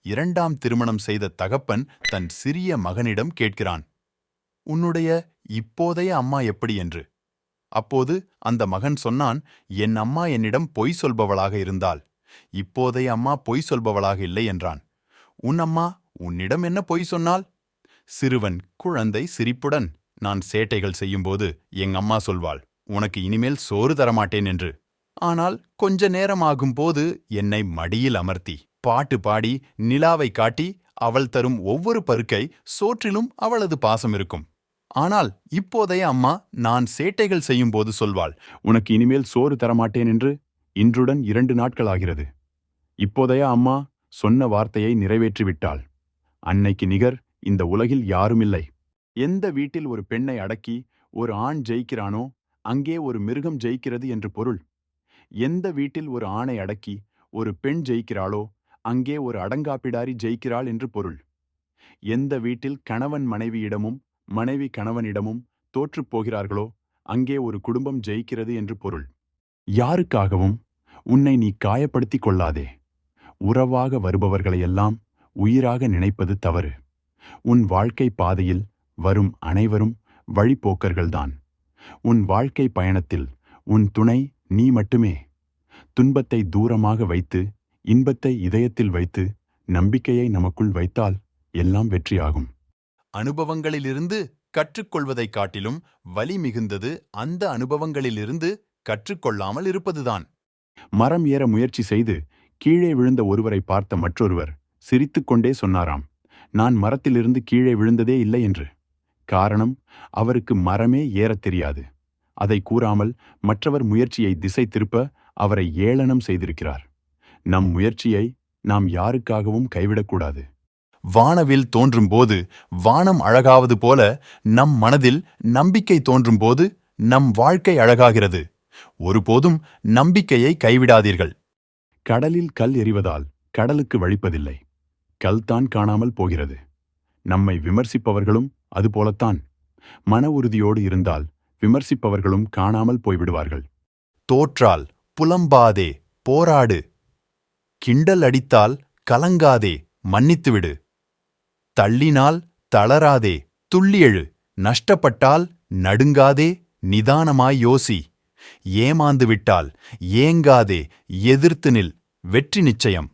இரண்டாம் திருமணம் செய்த தகப்பன் தன் சிறிய மகனிடம் கேட்கிறான், உன்னுடைய இப்போதைய அம்மா எப்படி என்று. அப்போது அந்த மகன் சொன்னான், என் அம்மா என்னிடம் பொய் சொல்பவளாக இருந்தாள். இப்போதைய அம்மா பொய் சொல்பவளாக இல்லை என்றான். உன் அம்மா உன்னிடம் என்ன பொய் சொன்னாள்? சிறுவன் குழந்தை சிரிப்புடன், நான் சேட்டைகள் செய்யும்போது எங்க அம்மா சொல்வாள், உனக்கு இனிமேல் சோறு தரமாட்டேன் என்று. ஆனால் கொஞ்ச நேரமாகும் போது என்னை மடியில் அமர்த்தி பாட்டு பாடி நிலாவை காட்டி அவள் தரும் ஒவ்வொரு பருக்கை சோற்றிலும் அவளது பாசம் இருக்கும். ஆனால் இப்போதைய அம்மா நான் சேட்டைகள் செய்யும்போது சொல்வாள், உனக்கு இனிமேல் சோறு தரமாட்டேன் என்று. இன்றுடன் 2 நாட்கள் ஆகிறது. இப்போதைய அம்மா சொன்ன வார்த்தையை நிறைவேற்றிவிட்டாள். அன்னைக்கு நிகர் இந்த உலகில் யாருமில்லை. எந்த வீட்டில் ஒரு பெண்ணை அடக்கி ஒரு ஆண் ஜெயிக்கிறானோ அங்கே ஒரு மிருகம் ஜெயிக்கிறது என்று பொருள். எந்த வீட்டில் ஒரு ஆணை அடக்கி ஒரு பெண் ஜெயிக்கிறாளோ அங்கே ஒரு அடங்காப்பிடாரி ஜெயிக்கிறாள் என்று பொருள். எந்த வீட்டில் கணவன் மனைவியிடமும் மனைவி கணவனிடமும் தோற்றுப் போகிறார்களோ அங்கே ஒரு குடும்பம் ஜெயிக்கிறது என்று பொருள். யாருக்காகவும் உன்னை நீ காயப்படுத்திக் கொள்ளாதே. உறவாக வருபவர்களையெல்லாம் உயிராக நினைப்பது தவறு. உன் வாழ்க்கை பாதையில் வரும் அனைவரும் வழிப்போக்கர்கள்தான். உன் வாழ்க்கை பயணத்தில் உன் துணை நீ மட்டுமே. துன்பத்தை தூரமாக வைத்து இன்பத்தை இதயத்தில் வைத்து நம்பிக்கையை நமக்குள் வைத்தால் எல்லாம் வெற்றியாகும். அனுபவங்களிலிருந்து கற்றுக்கொள்வதைக் காட்டிலும் வலி மிகுந்தது அந்த அனுபவங்களிலிருந்து கற்றுக்கொள்ளாமல் இருப்பதுதான். மரம் ஏற முயற்சி செய்து கீழே விழுந்த ஒருவரை பார்த்த மற்றொருவர் சிரித்துக்கொண்டே சொன்னாராம், நான் மரத்திலிருந்து கீழே விழுந்ததே இல்லை என்று. காரணம், அவருக்கு மரமே ஏறத் தெரியாது. அதை கூறாமல் மற்றவர் முயற்சியை திசை திருப்ப அவரை ஏளனம் செய்திருக்கிறார். நம் முயற்சியை நாம் யாருக்காகவும் கைவிடக்கூடாது. வானவில் தோன்றும்போது வானம் அழகாவது போல நம் மனதில் நம்பிக்கை தோன்றும்போது நம் வாழ்க்கை அழகாகிறது. ஒருபோதும் நம்பிக்கையை கைவிடாதீர்கள். கடலில் கல் எறிவதால் கடலுக்கு வழிப்பதில்லை. கல்தான் காணாமல் போகிறது. நம்மை விமர்சிப்பவர்களும் அதுபோலத்தான். மன உறுதியோடு இருந்தால் விமர்சிப்பவர்களும் காணாமல் போய்விடுவார்கள். தோற்றால் புலம்பாதே, போராடு. கிண்டல் அடித்தால் கலங்காதே, மன்னித்துவிடு. தள்ளினால் தளராதே, துள்ளியெழு. நஷ்டப்பட்டால் நடுங்காதே, நிதானமாய் யோசி. ஏமாந்து விட்டால் ஏங்காதே, எதிர்த்து நில். வெற்றி நிச்சயம்.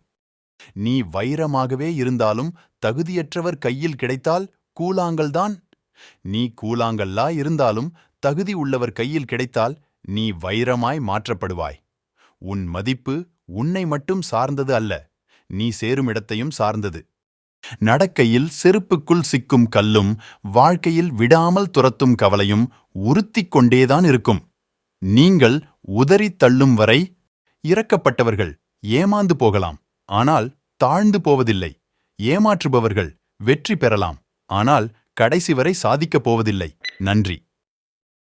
நீ வைரமாகவே இருந்தாலும் தகுதியற்றவர் கையில் கிடைத்தால் கூழாங்கல்தான். நீ கூழாங்கல்லா இருந்தாலும் தகுதி உள்ளவர் கையில் கிடைத்தால் நீ வைரமாய் மாற்றப்படுவாய். உன் மதிப்பு உன்னை மட்டும் சார்ந்தது அல்ல, நீ சேரும் இடத்தையும் சார்ந்தது. நடக்கையில் செருப்புக்குள் சிக்கும் கல்லும் வாழ்க்கையில் விடாமல் துரத்தும் கவலையும் உறுத்திக் கொண்டேதான் இருக்கும். நீங்கள் உதறித் தள்ளும் வரை இறக்கப்பட்டவர்கள் ஏமாந்து போகலாம், ஆனால் தாழ்ந்து போவதில்லை. ஏமாற்றுபவர்கள் வெற்றி பெறலாம், ஆனால் கடைசி வரை சாதிக்கப் போவதில்லை. நன்றி.